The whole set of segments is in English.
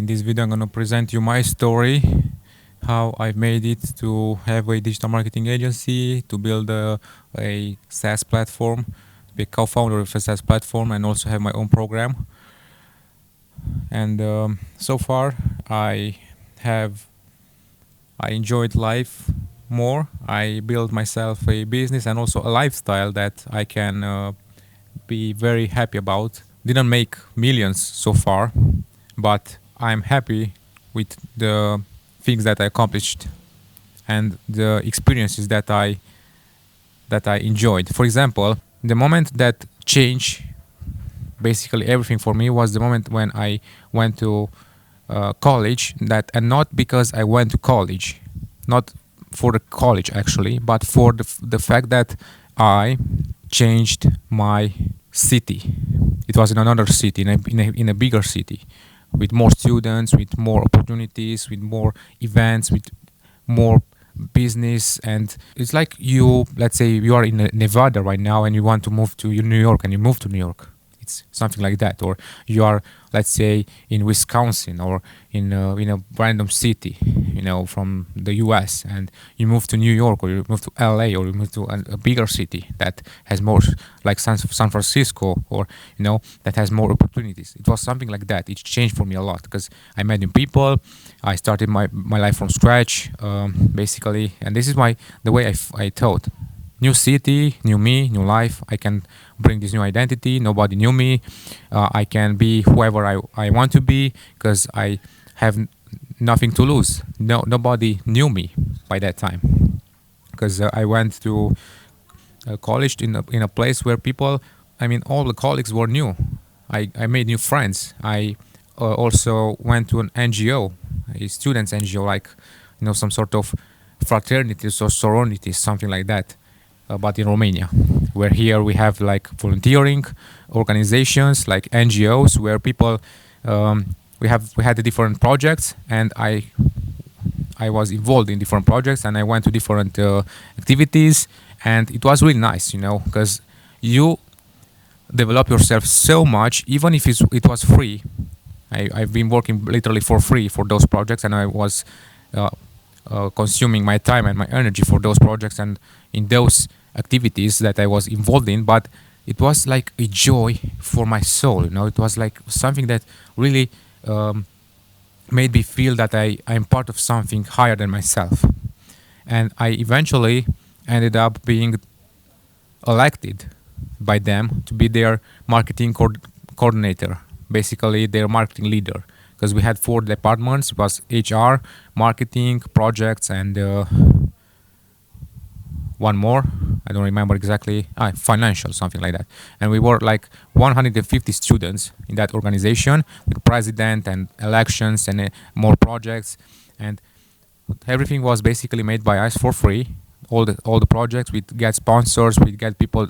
In this video, I'm going to present you my story, how I've made it to have a digital marketing agency, to build a SaaS platform, to be a co-founder of a SaaS platform, and also have my own program. And so far, I enjoyed life more. I built myself a business and also a lifestyle that I can be very happy about. Didn't make millions so far, but I'm happy with the things that I accomplished and the experiences that I enjoyed. For example, the moment that changed basically everything for me was the moment when I went to college. And not because I went to college, not for the college actually, but for the fact that I changed my city. It was in another city, in a bigger city, with more students, with more opportunities, with more events, with more business. And it's like let's say you are in Nevada right now and you want to move to New York, and you move to New York. It's something like that. Or you are, let's say, in Wisconsin, or in a random city, from the US, and you move to New York, or you move to LA, or you move to a bigger city that has more, like San Francisco, or that has more opportunities. It was something like that. It changed for me a lot because I met new people. I started my life from scratch, basically, and this is the way I thought. New city, new me, new life. I can bring this new identity. Nobody knew me. I can be whoever I want to be because I have nothing to lose. Nobody knew me by that time because I went to college in a place where people, all the colleagues were new. I made new friends. I also went to an NGO, a students NGO, like some sort of fraternities or sororities, something like that. But in Romania, where here we have like volunteering organizations like NGOs, where people we had the different projects, and I was involved in different projects, and I went to different activities, and it was really nice, because you develop yourself so much, even if it was free. I've been working literally for free for those projects, and I was consuming my time and my energy for those projects and in those activities that I was involved in. But it was like a joy for my soul. It was like something that really made me feel that I'm part of something higher than myself. And I eventually ended up being elected by them to be their marketing coordinator, basically their marketing leader. Because we had 4 departments. It was HR, marketing, projects, and one more. I don't remember exactly. Financial, something like that. And we were like 150 students in that organization, with president and elections and more projects. And everything was basically made by us for free. All the projects, we get sponsors, we get people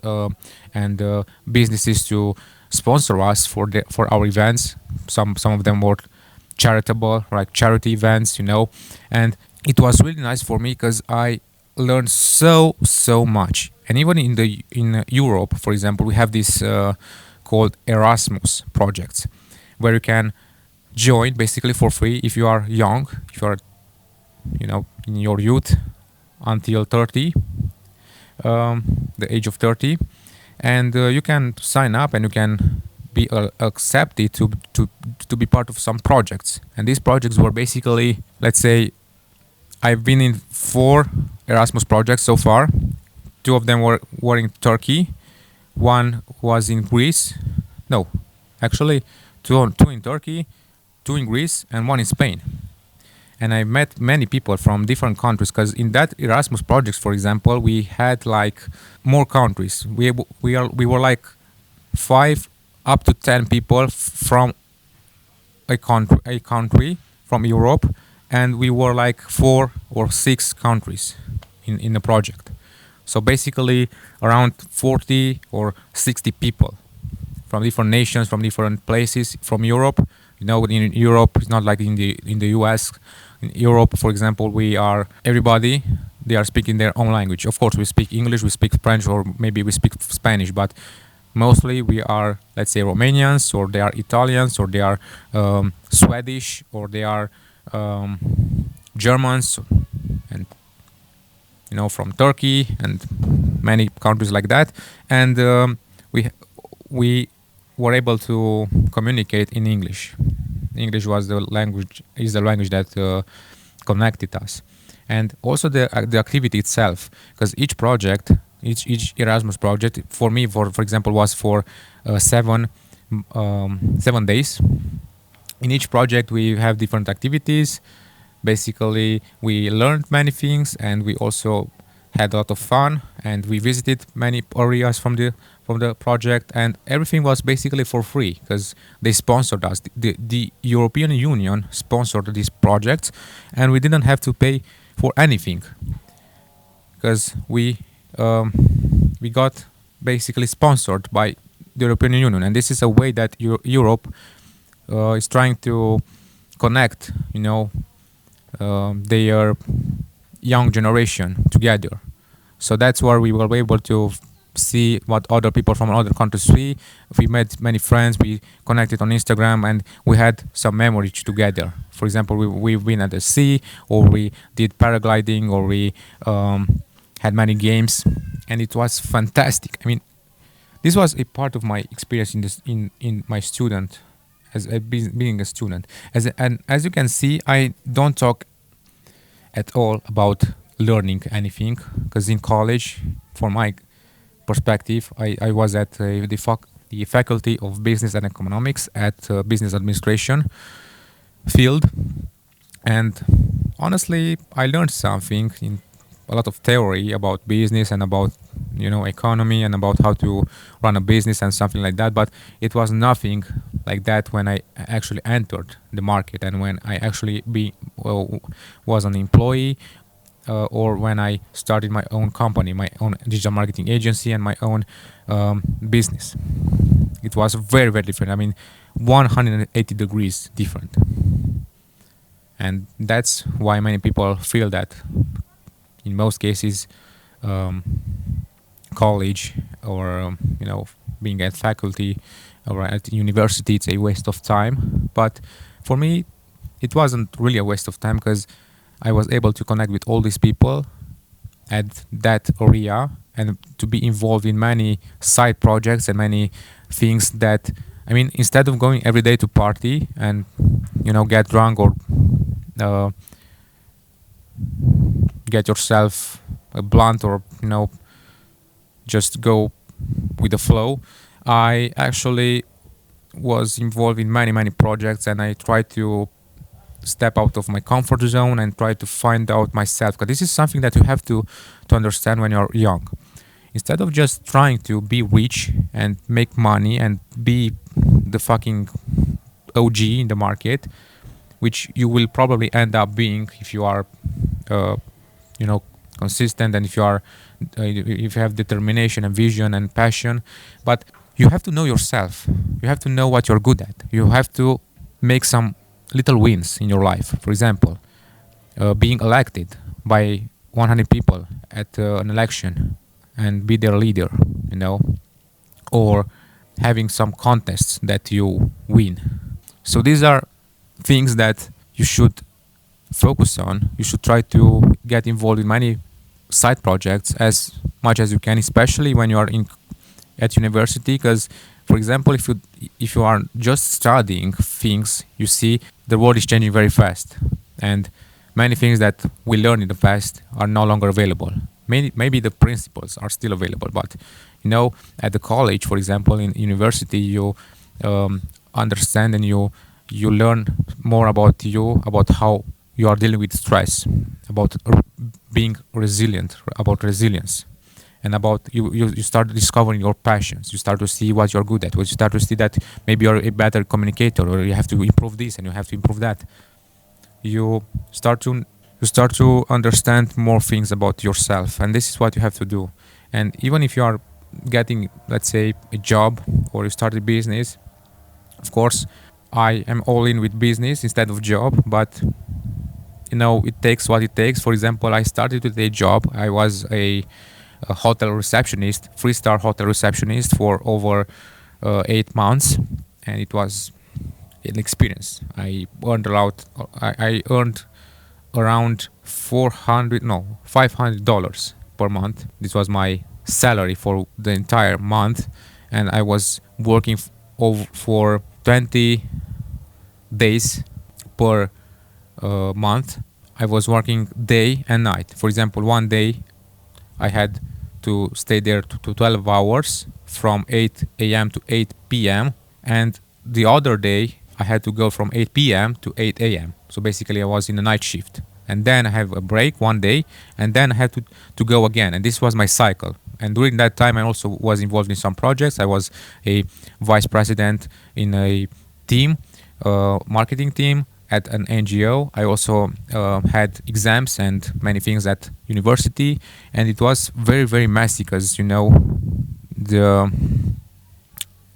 and businesses to sponsor us for our events. Some of them were charitable, like charity events, and it was really nice for me because I learned so much. And even in Europe, for example, we have this called Erasmus projects, where you can join basically for free if you are young, if you are in your youth until 30, the age of 30, and you can sign up and you can be accepted to be part of some projects. And these projects were basically, let's say, I've been in 4 Erasmus projects so far. 2 of them were in Turkey. 1 was in Greece. No, actually, 2 in Turkey, 2 in Greece, and 1 in Spain. And I met many people from different countries, because in that Erasmus projects, for example, we had like more countries. We were like 5 up to 10 people from a country from Europe, and we were like 4 or 6 countries in the project. So basically around 40 or 60 people from different nations, from different places, from Europe. In Europe, it's not like in the US. In Europe, for example, everybody, they are speaking their own language. Of course, we speak English, we speak French, or maybe we speak Spanish, but mostly we are, let's say, Romanians, or they are Italians, or they are Swedish, or they are um, Germans, and from Turkey and many countries like that. And we we were able to communicate in English. English was the language is the language that connected us, and also the activity itself, because each project, each Erasmus project, for me, for example, was for 7 days. In each project, we have different activities. Basically, we learned many things, and we also had a lot of fun, and we visited many areas from the project, and everything was basically for free because they sponsored us. The European Union sponsored these projects, and we didn't have to pay for anything because we got basically sponsored by the European Union, and this is a way that Europe is trying to connect, their young generation together. So that's where we were able to see what other people from other countries see. We met many friends, we connected on Instagram, and we had some memories together. For example, we've been at the sea, or we did paragliding, or we had many games, and it was fantastic. I mean, this was a part of my experience in my student, as being a student. And as you can see, I don't talk at all about learning anything, because in college, for my perspective, I was at the faculty of business and economics at business administration field, and honestly, I learned something, in a lot of theory about business and about economy and about how to run a business and something like that, but it was nothing like that when I actually entered the market, and when I actually was an employee, or when I started my own company, my own digital marketing agency, and my own business. It was very, very different. I mean, 180 degrees different. And that's why many people feel that in most cases, college, or being at faculty or at university, it's a waste of time. But for me, it wasn't really a waste of time, because I was able to connect with all these people at that area, and to be involved in many side projects and many things that, I mean, instead of going every day to party and get drunk, or get yourself a blunt, or just go with the flow, I actually was involved in many projects, and I tried to step out of my comfort zone and try to find out myself, because this is something that you have to understand when you're young. Instead of just trying to be rich and make money and be the fucking OG in the market, which you will probably end up being if you are consistent, and if you have determination and vision and passion. But you have to know yourself. You have to know what you're good at. You have to make some little wins in your life. For example, being elected by 100 people at an election and be their leader, or having some contests that you win. So these are things that you should focus on. You should try to get involved in many side projects as much as you can, especially when you are at university, because, for example, if you are just studying things, you see the world is changing very fast, and many things that we learned in the past are no longer available. Maybe the principles are still available, but at the college, for example, in university, you understand, and you learn more about how you are dealing with stress, about being resilient, about resilience, and about you start discovering your passions. You start to see what you're good at. You start to see that maybe you're a better communicator, or you have to improve this and you have to improve that. You start to understand more things about yourself, and this is what you have to do. And even if you are getting, let's say, a job, or you start a business, of course, I am all in with business instead of job, but it takes what it takes. For example, I started with a job. I was a a hotel receptionist, 3-star hotel receptionist for over 8 months, and it was an experience. I earned a lot. I earned around 400, no, $500 per month. This was my salary for the entire month, and I was working for 20 days per month. I was working day and night. For example, one day I had to stay there to 12 hours from 8 a.m. to 8 p.m. And the other day I had to go from 8 p.m. to 8 a.m. So basically I was in a night shift. And then I have a break one day, and then I had to go again. And this was my cycle. And during that time I also was involved in some projects. I was a vice president in a team, marketing team at an NGO. I also had exams and many things at university, and it was very very messy because the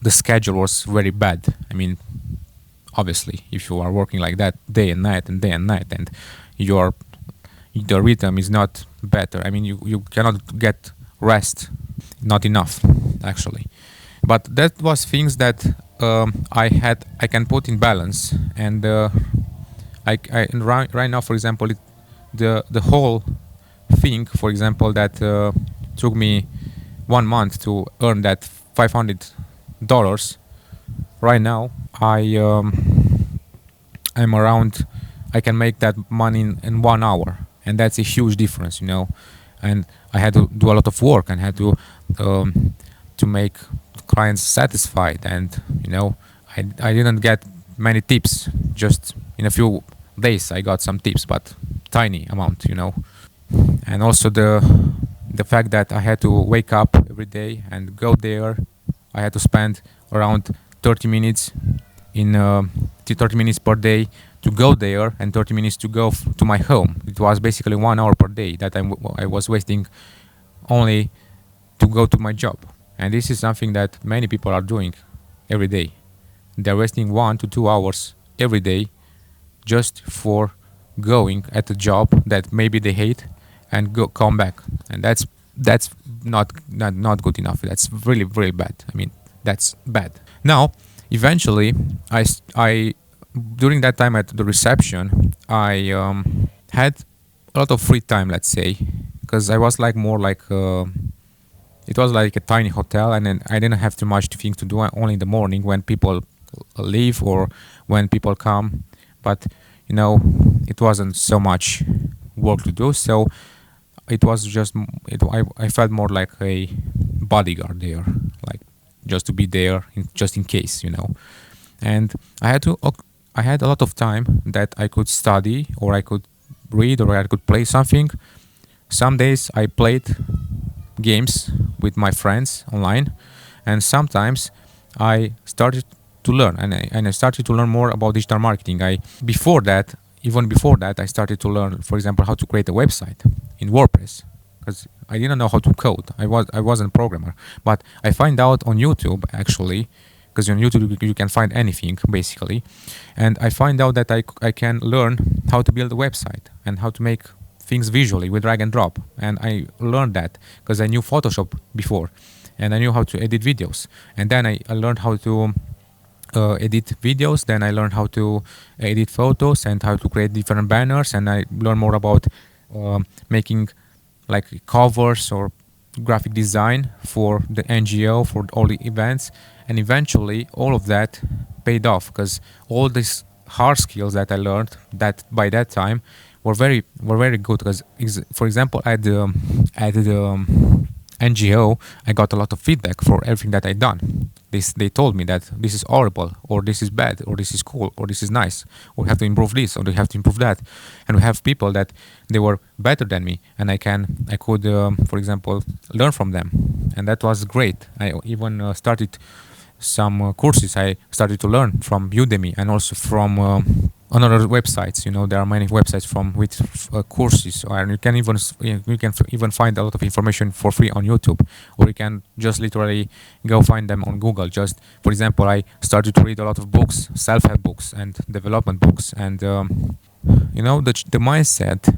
the schedule was very bad. I mean, obviously, if you are working like that day and night and day and night, and your the rhythm is not better. I mean, you cannot get rest, not enough, actually. But that was things that I can put in balance, and and right now, for example, the whole thing, for example, that took me 1 month to earn that $500. Right now, I'm around. I can make that money in 1 hour, and that's a huge difference. And I had to do a lot of work and had to make clients satisfied, and I didn't get many tips. Just in a few days I got some tips, but tiny amount. And also the fact that I had to wake up every day and go there. I had to spend around 30 minutes in 30 minutes per day to go there, and 30 minutes to go to my home. It was basically 1 hour per day that I was wasting only to go to my job. And this is something that many people are doing every day. They're wasting 1 to 2 hours every day just for going at a job that maybe they hate and come back. And that's not good enough. That's really really bad. I mean, that's bad. Now, eventually, I during that time at the reception, I had a lot of free time, let's say, because I was like more like it was like a tiny hotel, and then I didn't have too much things to do only in the morning when people leave or when people come. But it wasn't so much work to do, so it was just I felt more like a bodyguard there, like just to be there just in case. And I had a lot of time that I could study, or I could read, or I could play something. Some days I played games with my friends online, and sometimes I started to learn, and I started to learn more about digital marketing. Even before that, I started to learn, for example, how to create a website in WordPress, because I didn't know how to code. I wasn't a programmer, but I find out on YouTube, actually, because on YouTube you can find anything basically, and I find out that I can learn how to build a website and how to make things visually with drag and drop. And I learned that because I knew Photoshop before, and I knew how to edit videos. And then I learned how to edit videos. Then I learned how to edit photos and how to create different banners. And I learned more about making like covers or graphic design for the NGO, for all the events. And eventually all of that paid off, because all these hard skills that I learned that by that time were very good. Because for example, at the NGO, I got a lot of feedback for everything that I done. They told me that this is horrible, or this is bad, or this is cool, or this is nice, or we have to improve this, or we have to improve that. And we have people that they were better than me, and I could for example, learn from them, and that was great. I even started some courses. I started to learn from Udemy and also from another websites. There are many websites with courses, and you can even find a lot of information for free on YouTube, or you can just literally go find them on Google. Just for example, I started to read a lot of books, self-help books and development books, and the mindset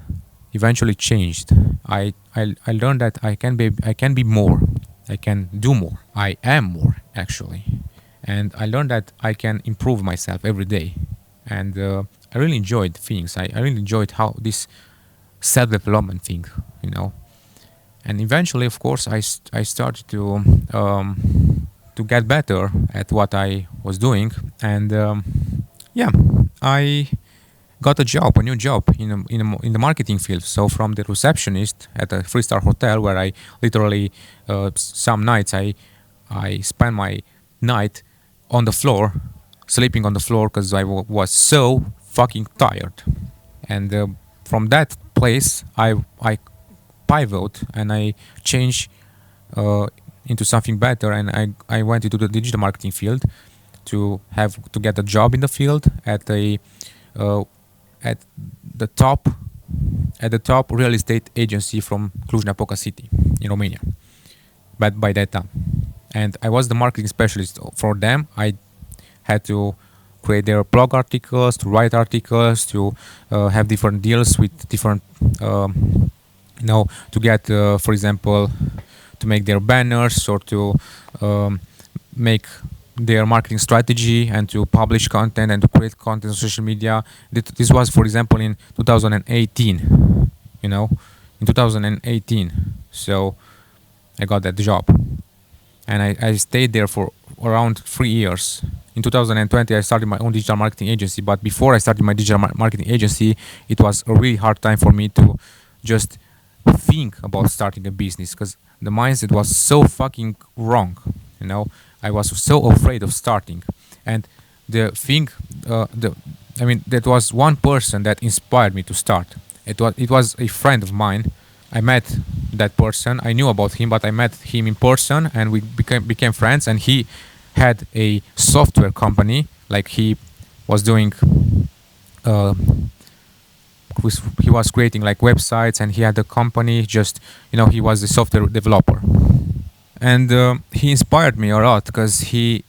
eventually changed. I learned that I can be more. I can do more. I am more actually, and I learned that I can improve myself every day. And I really enjoyed things. I really enjoyed how this self-development thing, you know. And eventually, of course, I started to get better at what I was doing, and yeah, I got a new job in the marketing field. So from the receptionist at a three-star hotel, where I literally some nights I spent my night on the floor, sleeping on the floor because was so fucking tired. And from that place, I pivot and I change uh, into something better, and I went into the digital marketing field to get a job in the field uh, at the top at the top real estate agency from Cluj-Napoca city in Romania. But by that time, and I was the marketing specialist for them. I had to create their blog articles, to write articles, to have different deals with different, to get, for example, to make their banners or to um, make their marketing strategy and to publish content and to create content on social media. This was, for example, in 2018, you know, in 2018. So I got that job and I stayed there for around 3 years. In 2020, I started my own digital marketing agency. But before I started my digital marketing agency, it was a really hard time for me to just think about starting a business because the mindset was so fucking wrong. You know, I was so afraid of starting. And the thing, that was one person that inspired me to start. It was a friend of mine. I met that person. I knew about him, but I met him in person, and we became friends. And he had a software company, like he was doing. Uh, he was creating like websites, and he had a company. Just he was a software developer, and he inspired me a lot because he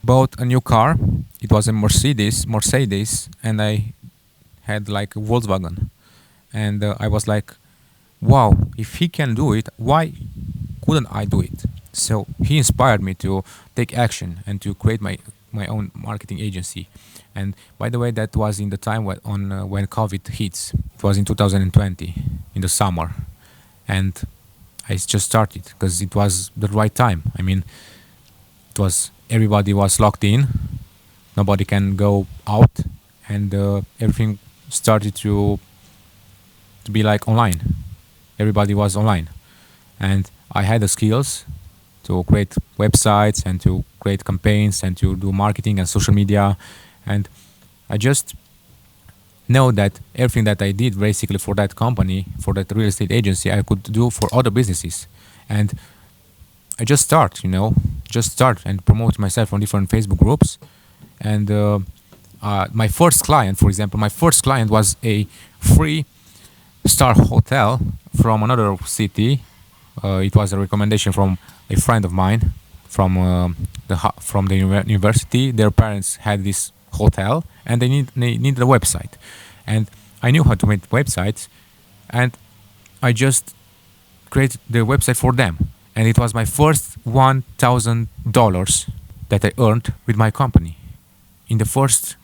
bought a new car. It was a Mercedes, and I had like a Volkswagen, and I was like, wow, if he can do it, why couldn't I do it? So he inspired me to take action and to create my own marketing agency. And by the way, that was in the time when COVID hits. It was in 2020 in the summer, and I just started because it was the right time. I mean, it was everybody was locked in, nobody can go out, and everything started to be like online. Everybody was online, and I had the skills to create websites and to create campaigns and to do marketing and social media. And I just know that everything that I did basically for that company, for that real estate agency, I could do for other businesses. And I just start and promote myself on different Facebook groups. And my first client, for example, was a 3-star hotel from another city. It was a recommendation from a friend of mine from the university. Their parents had this hotel, and they needed a website, and I knew how to make websites, and I just created the website for them, and it was my first $1,000 that I earned with my company in the first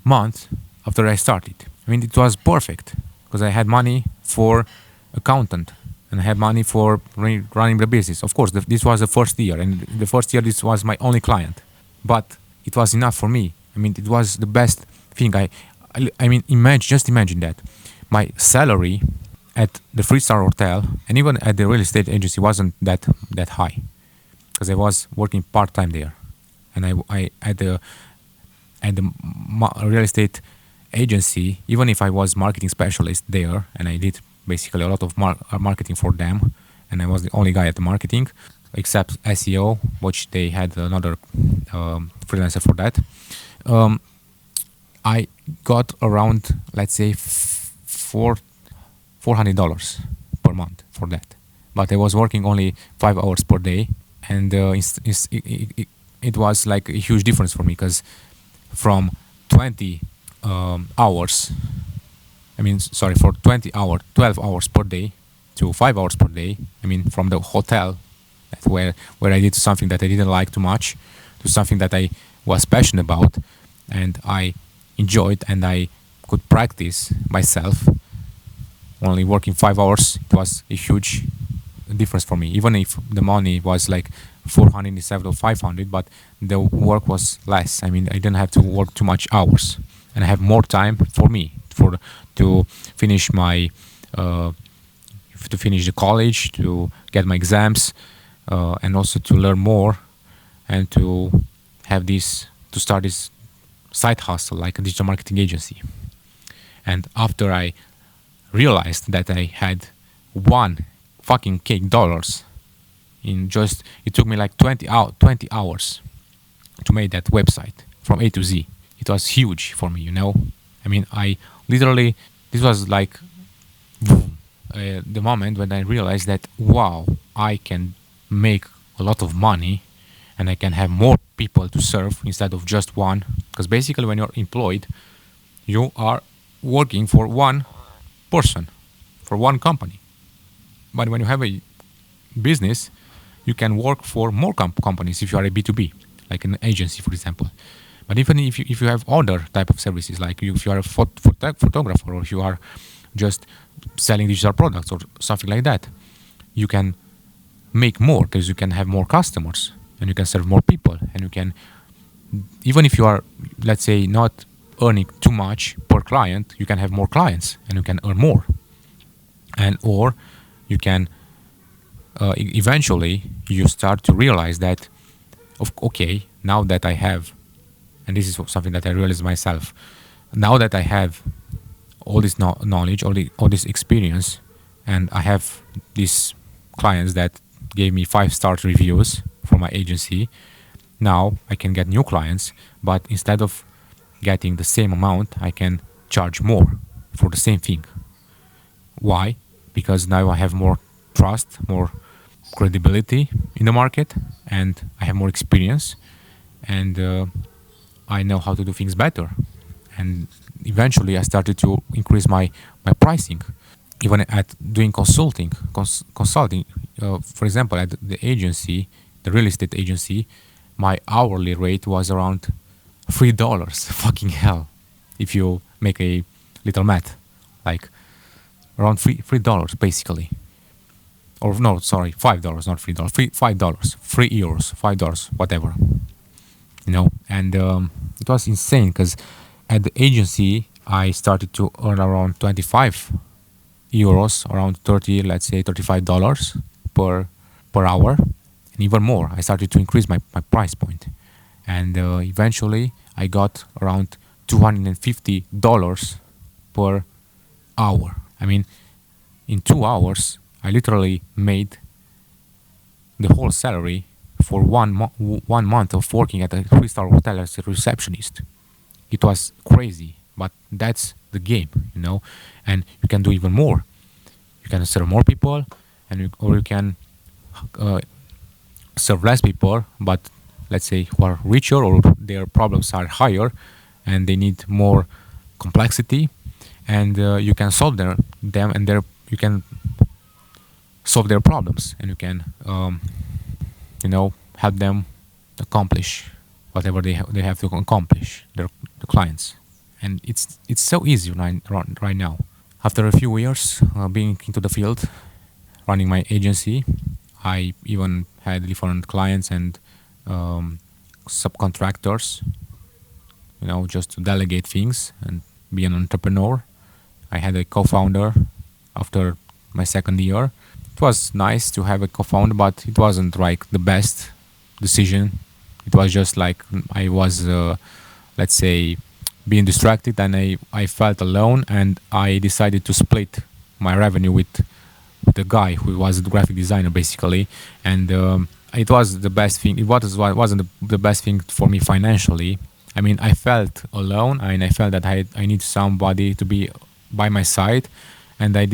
month after I started. I mean, it was perfect because I had money for accountant and I had money for running the business. Of course, this was the first year, and the first year this was my only client, but it was enough for me. I mean, it was the best thing. I mean, imagine that my salary at the 3-star hotel and even at the real estate agency wasn't that high because I was working part time there, and I at the real estate agency, even if I was marketing specialist there, and I did basically a lot of marketing for them, and I was the only guy at the marketing, except SEO, which they had another freelancer for that. I got around, let's say, $400 per month for that, but I was working only 5 hours per day, and it was like a huge difference for me because from 20 hours I mean, sorry, for 20 hours, 12 hours per day to 5 hours per day. I mean, from the hotel where I did something that I didn't like too much to something that I was passionate about and I enjoyed and I could practice myself. Only working 5 hours, it was a huge difference for me. Even if the money was like 400 instead of 500, but the work was less. I mean, I didn't have to work too much hours, and I have more time for me to finish my uh, to finish the college, to get my exams, and also to learn more and to have this to start this side hustle like a digital marketing agency. And after I realized that I had one fucking cake dollars in just it took me like 20 hours to make that website from A to Z. It was huge for me, you know. I mean, I literally this was like boom, the moment when I realized that wow, I can make a lot of money and I can have more people to serve instead of just one. Because basically, when you're employed, you are working for one person, for one company. But when you have a business, you can work for more companies if you are a B2B, like an agency, for example. But even if you have other type of services, like if you are a photographer or if you are just selling digital products or something like that, you can make more because you can have more customers and you can serve more people and you can, even if you are, let's say, not earning too much per client, you can have more clients and you can earn more. And or you can eventually you start to realize that okay, now that I have, and this is something that I realized myself, now that I have all this knowledge, all this experience, and I have these clients that gave me 5-star reviews for my agency, now I can get new clients, but instead of getting the same amount, I can charge more for the same thing. Why? Because now I have more trust, more credibility in the market, and I have more experience, and I know how to do things better. And eventually, I started to increase my pricing, even at doing consulting. For example, at the agency, the real estate agency, my hourly rate was around $3. Fucking hell! If you make a little math, like around $3 basically, or no, sorry, $5, not $3, $5, €3, $5, whatever, you know. And it was insane because at the agency I started to earn around €25, around 30, let's say $35 per hour, and even more. I started to increase my price point, and eventually I got around $250 per hour. I mean, in 2 hours, I literally made the whole salary for 1 month of working at a 3-star hotel as a receptionist. It was crazy, but that's the game, you know. And you can do even more. You can serve more people, or you can serve less people, but let's say who are richer or their problems are higher, and they need more complexity, and you can solve them, and you can solve their problems, and you can help them accomplish whatever they have to accomplish, the clients. And it's so easy right now. After a few years being into the field, running my agency, I even had different clients and subcontractors, just to delegate things and be an entrepreneur. I had a co-founder after my second year. It was nice to have a co-founder, but it wasn't like the best decision. It was just like I was, let's say, being distracted, and I felt alone, and I decided to split my revenue with the guy who was the graphic designer, basically. And it was the best thing. Wasn't the best thing for me financially. I mean, I felt alone, and I felt that I need somebody to be by my side, and I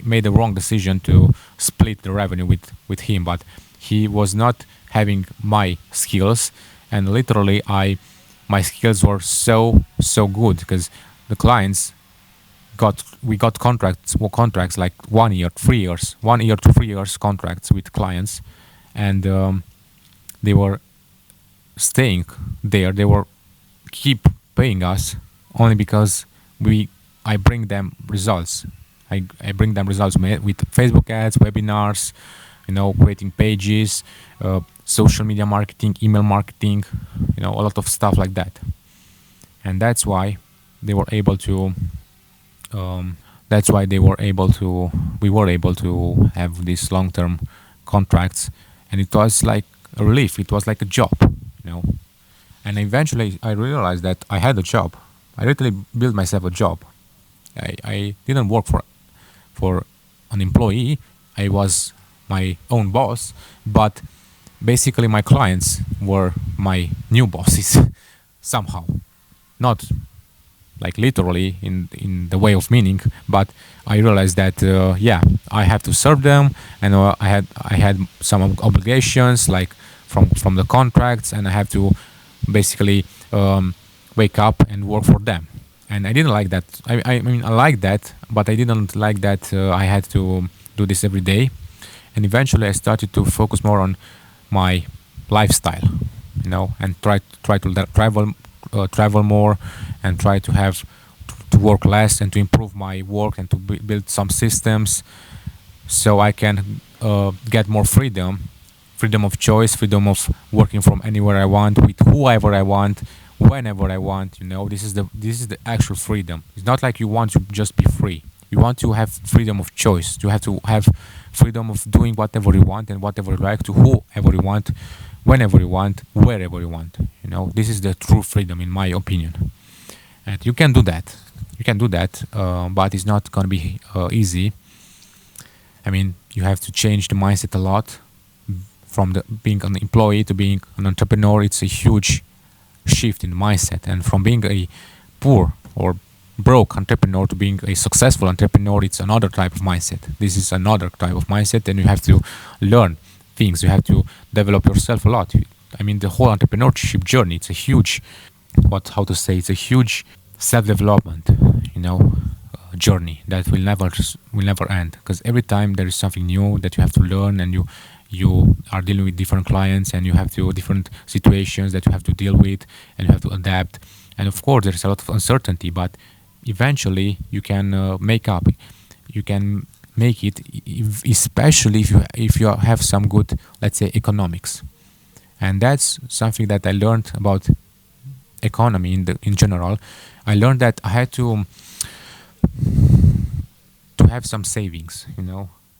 made the wrong decision to split the revenue with him. But he was not having my skills, and literally my skills were so good because the clients got contracts like 1 year, 3 years, 1 year to 3 years contracts with clients, and they were staying there. They were keep paying us only because we I bring them results. I bring them results with Facebook ads, webinars, creating pages, social media marketing, email marketing, a lot of stuff like that. And that's why they were able to. That's why they were able to. We were able to have these long-term contracts, and it was like a relief. It was like a job, you know. And eventually, I realized that I had a job. I literally built myself a job. I didn't work for an employee. I was my own boss, but basically my clients were my new bosses somehow. Not like literally in the way of meaning, but I realized that yeah, I have to serve them, and I had some obligations like from the contracts, and I have to basically wake up and work for them. And I didn't like that. I mean, I like that, but I didn't like that I had to do this every day. And eventually, I started to focus more on my lifestyle, and try to travel more, and try to have to work less and to improve my work and to build some systems so I can get more freedom of choice, freedom of working from anywhere I want, with whoever I want, whenever I want. This is the actual freedom. It's not like you want to just be free. You want to have freedom of choice. You have to have freedom of doing whatever you want and whatever you like, to whoever you want, whenever you want, wherever you want. This is the true freedom, in my opinion. And you can do that. You can do that, but it's not going to be easy. I mean, you have to change the mindset a lot from being an employee to being an entrepreneur. It's a huge shift in mindset, and from being a poor or broke entrepreneur to being a successful entrepreneur, it's another type of mindset. This is another type of mindset, and you have to learn things. You have to develop yourself a lot. I mean, the whole entrepreneurship journey, it's a huge, it's a huge self-development, journey that will never end, because every time there is something new that you have to learn, and you are dealing with different clients, and you have to different situations that you have to deal with, and you have to adapt. And of course, there is a lot of uncertainty, but eventually you can make up. You can make it, especially if you have some good, let's say, economics. And that's something that I learned about economy in general. I learned that I had to have some savings.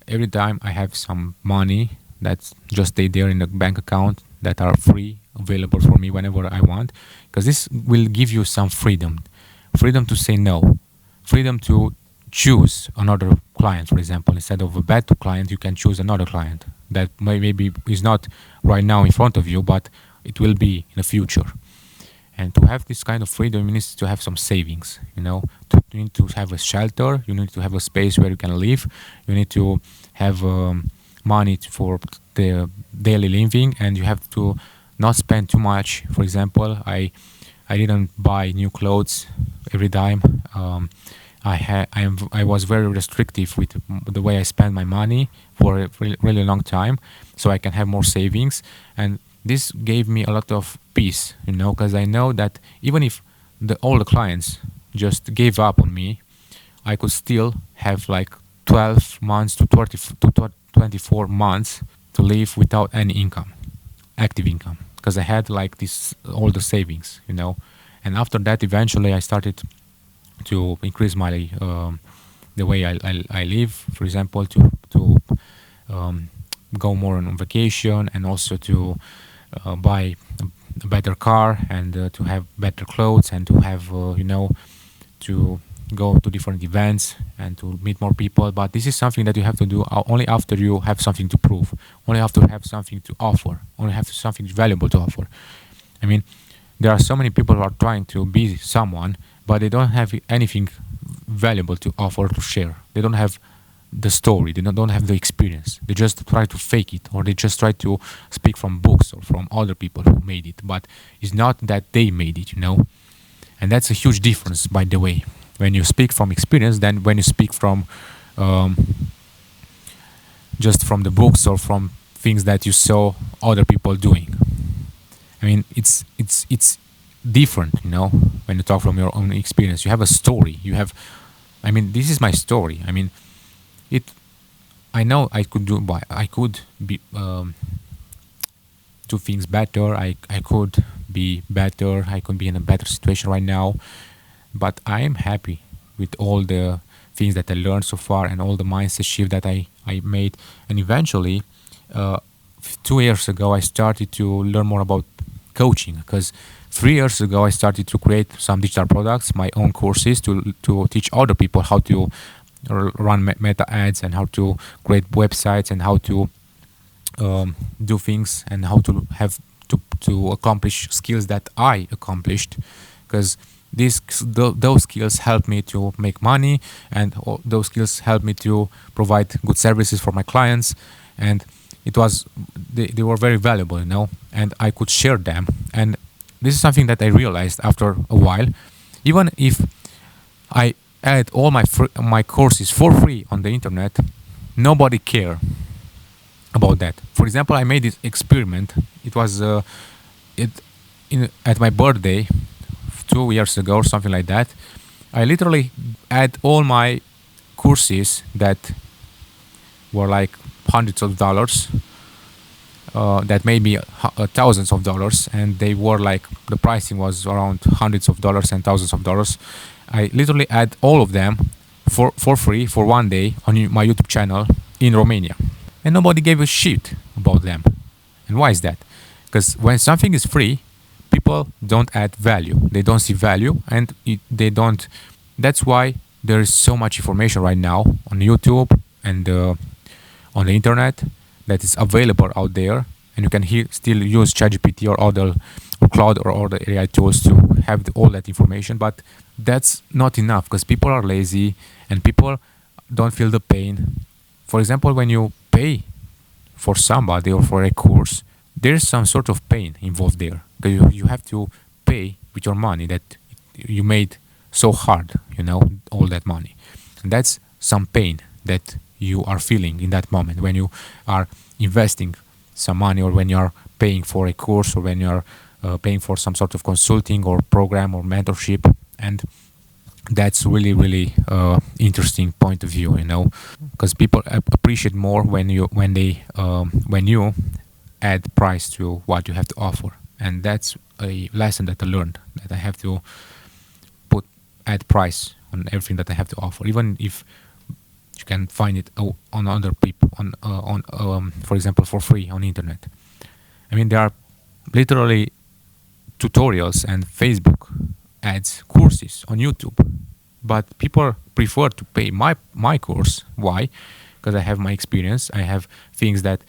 Every time I have some money that's just stay there in the bank account, that are free, available for me whenever I want, because this will give you some freedom to say no, freedom to choose another client. For example, instead of a bad client, you can choose another client that maybe is not right now in front of you, but it will be in the future. And to have this kind of freedom, you need to have some savings. You need to have a shelter. You need to have a space where you can live. You need to have money for the daily living, and you have to not spend too much. For example, I didn't buy new clothes every time. I was very restrictive with the way I spend my money for a really long time, so I can have more savings. And this gave me a lot of peace, because I know that even if all the clients just gave up on me, I could still have like 12 months to 24 months to live without any income, active income, because I had like all the savings. And after that, eventually I started to increase my the way I live. For example, to go more on vacation, and also to buy a better car, and to have better clothes, and to have to go to different events and to meet more people. But this is something that you have to do only after you have something to prove, only after you have something to offer, only have something valuable to offer. I mean, there are so many people who are trying to be someone, but they don't have anything valuable to offer, to share. They don't have the story. They don't have the experience. They just try to fake it, or they just try to speak from books or from other people who made it. But it's not that they made it. And that's a huge difference, by the way. when you speak from experience than when you speak from um, just from the books or from things that you saw other people doing. I mean, it's different, when you talk from your own experience. You have a story. I mean, this is my story. I mean, it. I know I could be do things better. I could be better. I could be in a better situation right now. But I am happy with all the things that I learned so far and all the mindset shift that I made. And eventually, 2 years ago, I started to learn more about coaching, because 3 years ago I started to create some digital products, my own courses to teach other people how to run meta ads and how to create websites and how to do things and how to have to accomplish skills that I accomplished, because those skills help me to make money, and those skills help me to provide good services for my clients, and they were very valuable, and I could share them. And this is something that I realized after a while. Even if I add all my courses for free on the internet, nobody care about that. For example, I made this experiment. It was at my birthday 2 years ago or something like that. I literally add all my courses that were like hundreds of dollars, that made me thousands of dollars, and they were like, the pricing was around hundreds of dollars and thousands of dollars. I literally add all of them for free for one day on my YouTube channel in Romania, and nobody gave a shit about them. And why is that? Because when something is free, people don't add value. They don't see value, and they don't. That's why there is so much information right now on YouTube and on the internet that is available out there, and you can still use ChatGPT or Cloud or other AI tools to have all that information. But that's not enough, because people are lazy and people don't feel the pain. For example, when you pay for somebody or for a course, there's some sort of pain involved there, because you have to pay with your money that you made so hard, all that money. And that's some pain that you are feeling in that moment when you are investing some money, or when you are paying for a course, or when you are paying for some sort of consulting or program or mentorship. And that's really, really interesting point of view, because people appreciate more when you add price to what you have to offer. And that's a lesson that I learned, that I have to add price on everything that I have to offer, even if you can find it on other people for example, for free on the internet. I mean, there are literally tutorials and Facebook ads, courses on YouTube, but people prefer to pay my course. Why? Because I have my experience. I have things that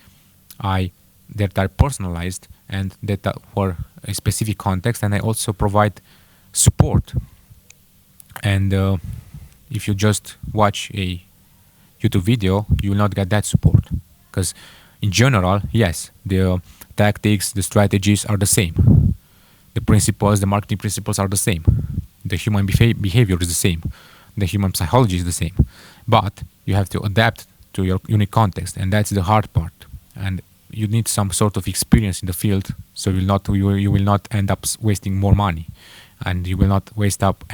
are personalized and that are for a specific context, and I also provide support. And if you just watch a YouTube video, you will not get that support, because in general, yes, the tactics, the strategies are the same. The principles, the marketing principles are the same. The human behavior is the same. The human psychology is the same. But you have to adapt to your unique context, and that's the hard part. And you need some sort of experience in the field, so you will not end up wasting more money, and you will not waste up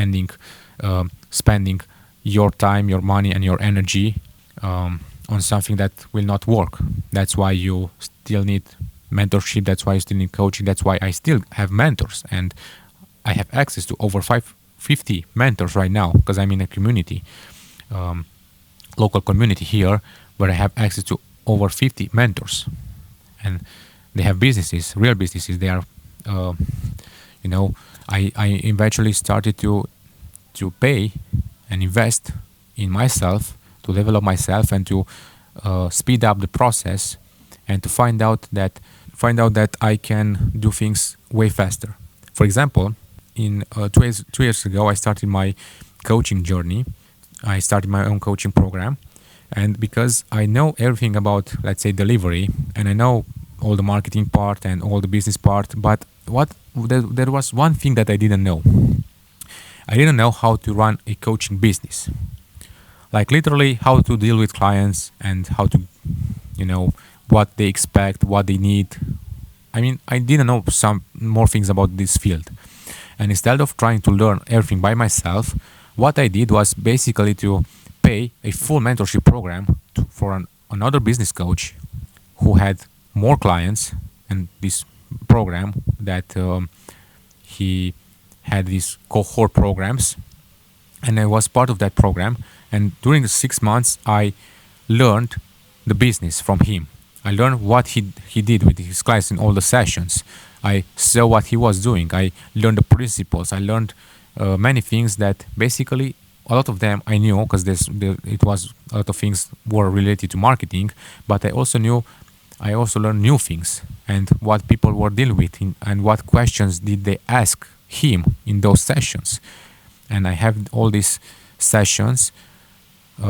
spending your time, your money, and your energy on something that will not work. That's why you still need mentorship. That's why you still need coaching. That's why I still have mentors, and I have access to over 50 mentors right now, because I'm in a community, local community here, where I have access to over 50 mentors, and they have businesses, real businesses. They are, I eventually started to pay and invest in myself, to develop myself, and to speed up the process, and to find out that I can do things way faster. For example, in 2 years ago, I started my coaching journey. I started my own coaching program, and because I know everything about, let's say, delivery, and I know all the marketing part and all the business part, but there was one thing that I didn't know, I didn't know how to run a coaching business, like literally how to deal with clients and how to, you know, what they expect, what they need. I mean, I didn't know some more things about this field. And instead of trying to learn everything by myself, what I did was basically to pay a full mentorship program for another business coach who had more clients. And this program that he had these cohort programs, and I was part of that program. And during the 6 months, I learned the business from him. I learned what he did with his clients in all the sessions. I saw what he was doing. I learned the principles. I learned many things that basically a lot of them I knew because it was a lot of things were related to marketing, but I also learned new things and what people were dealing with and what questions did they ask him in those sessions. And I have all these sessions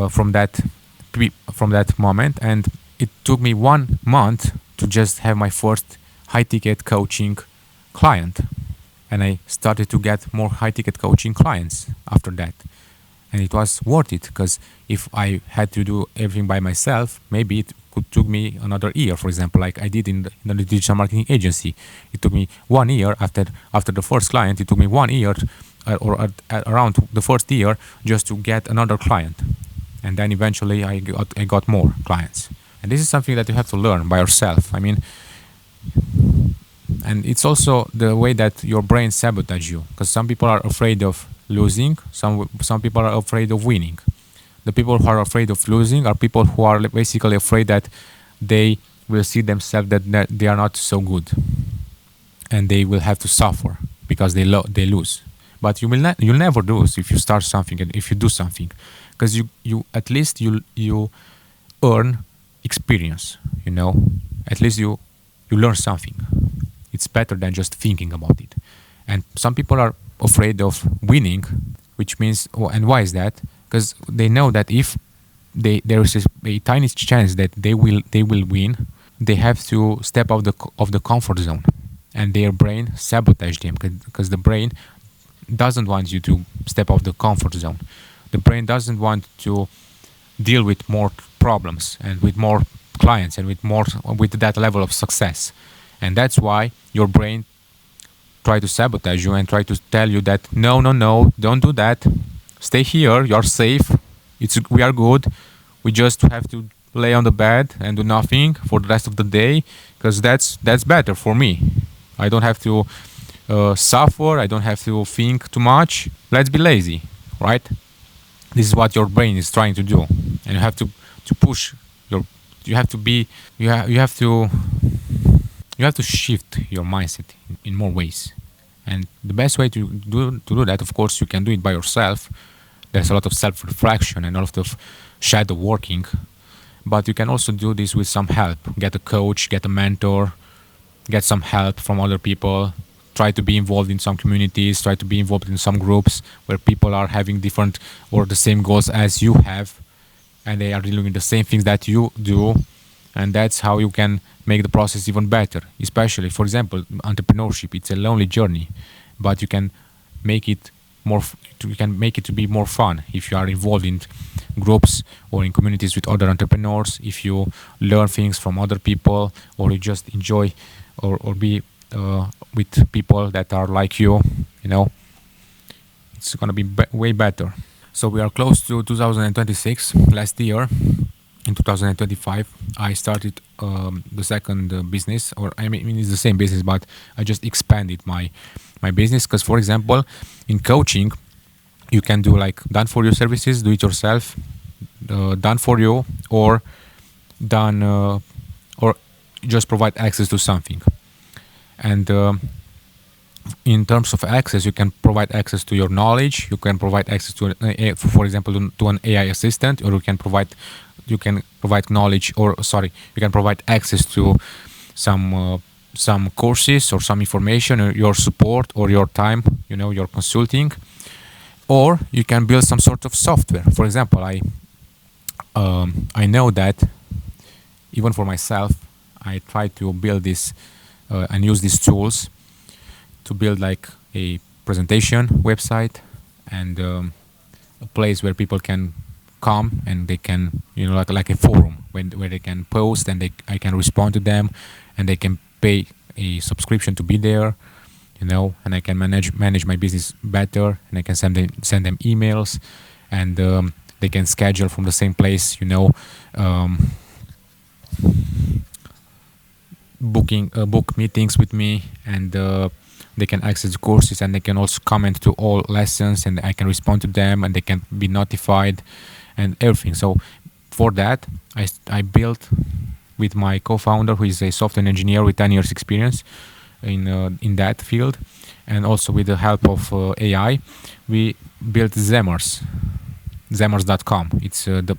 from that moment, and it took me 1 month to just have my first high ticket coaching client, and I started to get more high ticket coaching clients after that. And it was worth it because if I had to do everything by myself, maybe it could took me another year. For example, like I did in the digital marketing agency, it took me 1 year after the first client. It took me 1 year or around the first year just to get another client, and then eventually I got more clients. And this is something that you have to learn by yourself. I mean, and it's also the way that your brain sabotages you, because some people are afraid of losing, some people are afraid of winning. The people who are afraid of losing are people who are basically afraid that they will see themselves that they are not so good and they will have to suffer because they lose. But you'll never lose if you start something and if you do something, because you at least you earn experience. At least you learn something. It's better than just thinking about it. And some people are afraid of winning, which means, and why is that? Because they know that if there is a tiny chance that they will win, they have to step out of the comfort zone, and their brain sabotage them because the brain doesn't want you to step out the comfort zone. The brain doesn't want to deal with more problems and with more clients and with that level of success. And that's why your brain try to sabotage you and try to tell you that no, don't do that. Stay here, you're safe. We are good. We just have to lay on the bed and do nothing for the rest of the day because that's better for me. I don't have to suffer. I don't have to think too much. Let's be lazy, right? This is what your brain is trying to do, and you have to push your. You have to be. You have to shift your mindset in more ways. And the best way to do that, of course, you can do it by yourself. There's a lot of self-reflection and a lot of shadow working, but you can also do this with some help. Get a coach, get a mentor, get some help from other people. Try to be involved in some communities, try to be involved in some groups where people are having different or the same goals as you have, and they are dealing with the same things that you do. And that's how you can make the process even better. Especially, for example, entrepreneurship, it's a lonely journey, but you can make it to be more fun if you are involved in groups or in communities with other entrepreneurs, if you learn things from other people, or you just enjoy or be with people that are like you. It's going to be way better. So we are close to 2026. Last year, in 2025, I started the second business, or I mean it's the same business, but I just expanded my business. Because, for example, in coaching, you can do like done for you services, do it yourself, done for you, or done or just provide access to something. And in terms of access, you can provide access to your knowledge. You can provide access to, for example, to an AI assistant, or you can provide knowledge, or sorry, you can provide access to some courses or some information, or your support or your time, your consulting, or you can build some sort of software. For example, I know that even for myself, I try to build this and use these tools to build like a presentation website and a place where people can come and they can, like a forum where they can post and I can respond to them, and they can pay a subscription to be there, and I can manage my business better, and I can send them emails, and they can schedule from the same place, um, book meetings with me, and they can access courses, and they can also comment to all lessons, and I can respond to them, and they can be notified and everything. So for that, I built with my co-founder, who is a software engineer with 10 years experience in that field, and also with the help of AI, we built Zemers.com. It's the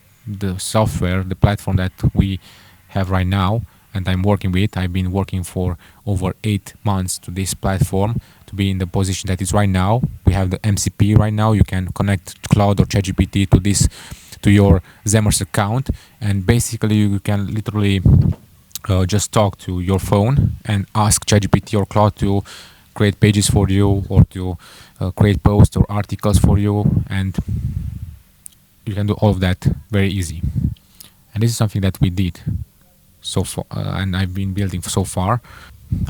software, the platform that we have right now, and I'm working with. I've been working for over 8 months to this platform to be in the position that is right now. We have the MCP right now. You can connect Cloud or ChatGPT to your Zemers account, and basically you can literally just talk to your phone and ask ChatGPT or Cloud to create pages for you, or to create posts or articles for you, and you can do all of that very easy. And this is something that we did so far, and I've been building so far.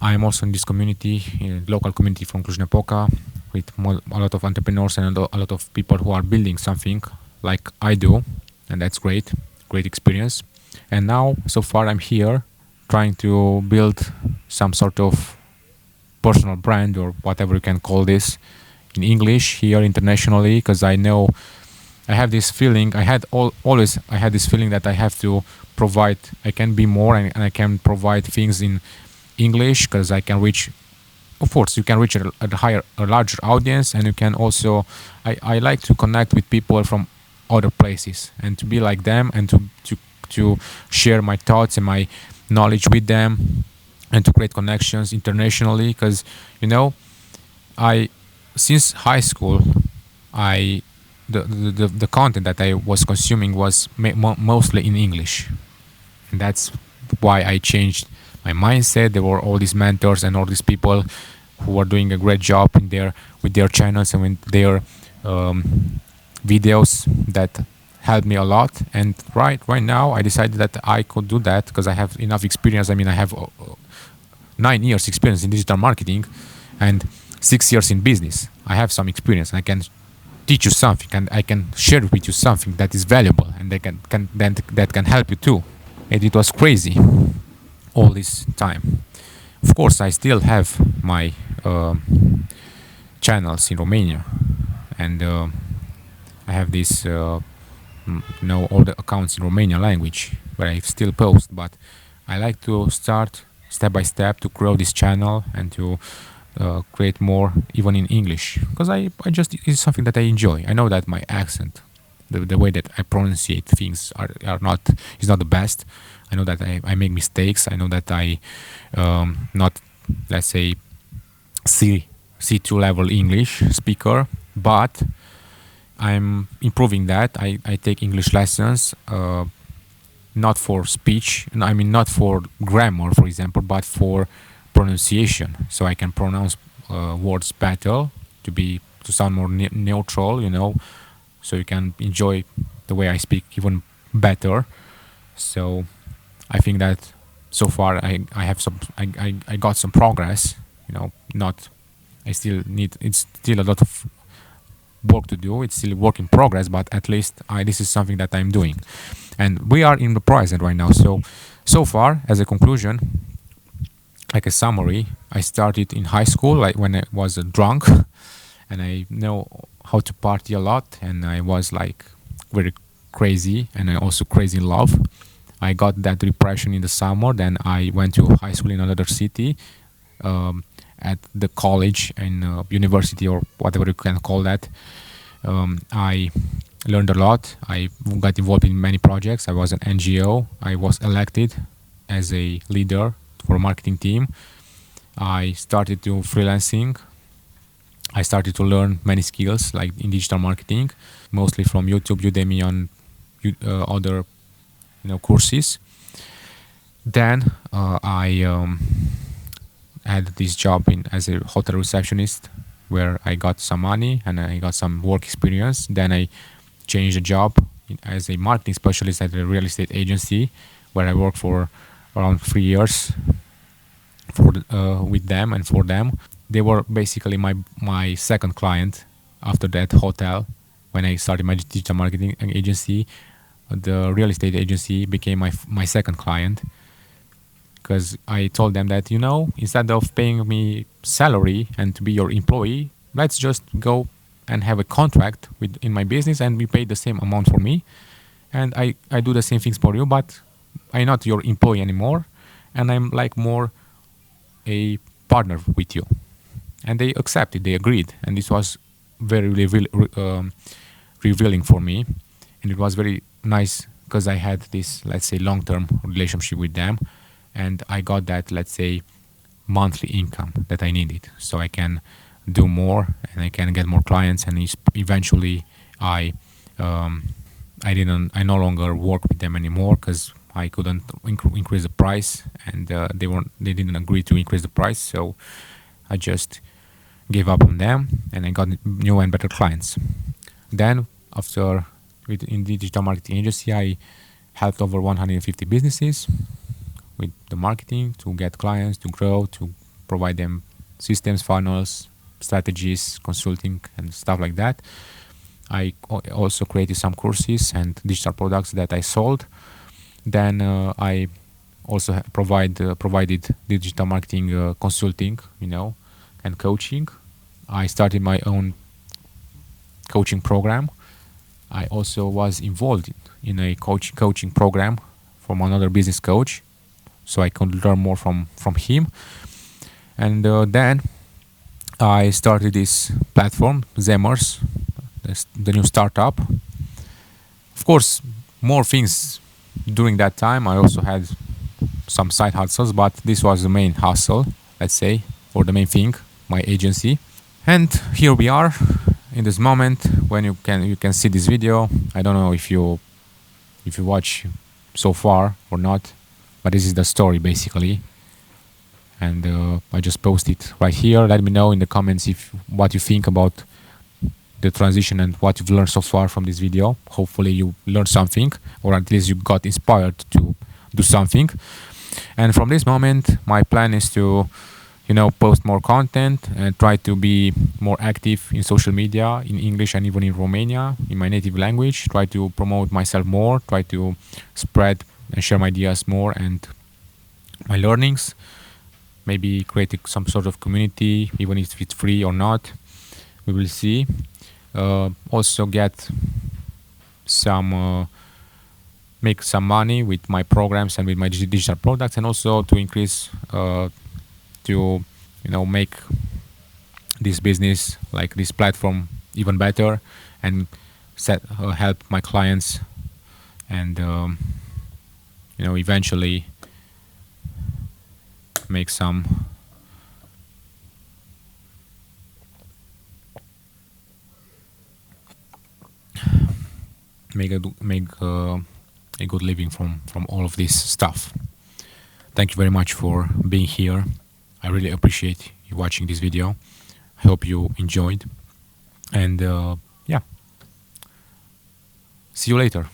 I am also in this community, local community from Cluj-Napoca, with a lot of entrepreneurs and a lot of people who are building something like I do, and that's great experience. And now, so far, I'm here trying to build some sort of personal brand, or whatever you can call this, in English here internationally, because I know I have this feeling. I had this feeling that I have to provide. I can be more, and I can provide things in English, because I can reach. Of course, you can reach a larger audience, and you can also. I like to connect with people from other places, and to be like them, and to share my thoughts and my knowledge with them, and to create connections internationally. Because I since high school, I the content that I was consuming was mostly in English, and that's why I changed my mindset. There were all these mentors and all these people who were doing a great job with their channels and with their videos that helped me a lot. And right now, I decided that I could do that because I have enough experience. I mean, I have 9 years experience in digital marketing and 6 years in business. I have some experience, and I can teach you something, and I can share with you something that is valuable, and that can help you too. And it was crazy all this time. Of course, I still have my channels in Romania, and I have this all the accounts in Romanian language where I still post. But I like to start step by step to grow this channel and to create more even in English, because I just it's something that I enjoy. I know that my accent, the way that I pronunciate things are not is not the best. I know that I make mistakes. I know that I not, let's say, C2 level English speaker, but I'm improving that. I take English lessons, not for speech, I mean not for grammar, for example, but for pronunciation, so I can pronounce words better, to sound more neutral, so you can enjoy the way I speak even better. So I think that so far I have some I got some progress. Not I still need it's still a lot of work to do. It's still a work in progress, but at least this is something that I'm doing, and we are in the present right now. So far, as a conclusion, like a summary, I started in high school, like when I was drunk, and I know how to party a lot, and I was like very crazy, and I also crazy in love. I got that depression in the summer. Then I went to high school in another city, at the college and university, or whatever you can call that. I learned a lot. I got involved in many projects. I was an NGO. I was elected as a leader for a marketing team. I started to freelancing. I started to learn many skills like in digital marketing, mostly from YouTube, Udemy, on other courses. Then I had this job as a hotel receptionist where I got some money and I got some work experience. Then I changed the job as a marketing specialist at a real estate agency, where I worked for around 3 years with them and for them. They were basically my second client after that hotel. When I started my digital marketing agency, the real estate agency became my second client, because I told them that, instead of paying me salary and to be your employee, let's just go and have a contract in my business, and we pay the same amount for me, and I do the same things for you, but I'm not your employee anymore, and I'm like more a partner with you. And they accepted, they agreed, and this was very revealing for me, and it was very nice because I had this, let's say, long-term relationship with them, and I got that, let's say, monthly income that I needed, so I can do more and I can get more clients, and eventually I no longer work with them anymore because I couldn't increase the price, and they didn't agree to increase the price, so I just gave up on them, and I got new and better clients. Then after in the digital marketing agency, I helped over 150 businesses with the marketing to get clients, to grow, to provide them systems, funnels, strategies, consulting, and stuff like that. I also created some courses and digital products that I sold. Then I also provided digital marketing consulting, and coaching. I started my own coaching program. I also was involved in a coaching program from another business coach, so I could learn more from him. And then I started this platform, Zemers, the new startup. Of course, more things during that time. I also had some side hustles, but this was the main hustle, let's say, or the main thing, my agency. And here we are in this moment when you can see this video. I don't know if you watch so far or not, but this is the story basically. And I just post it right here. Let me know in the comments what you think about the transition and what you've learned so far from this video. Hopefully you learned something, or at least you got inspired to do something. And from this moment, my plan is to post more content and try to be more active in social media in English and even in Romania, in my native language. Try to promote myself more, try to spread and share my ideas more and my learnings. Maybe create some sort of community, even if it's free or not. We will see. Also get make some money with my programs and with my digital products, and also to increase to make this business, like this platform, even better, and help my clients, and eventually make a good living from all of this stuff. Thank you very much for being here. I really appreciate you watching this video. I hope you enjoyed, and yeah, see you later.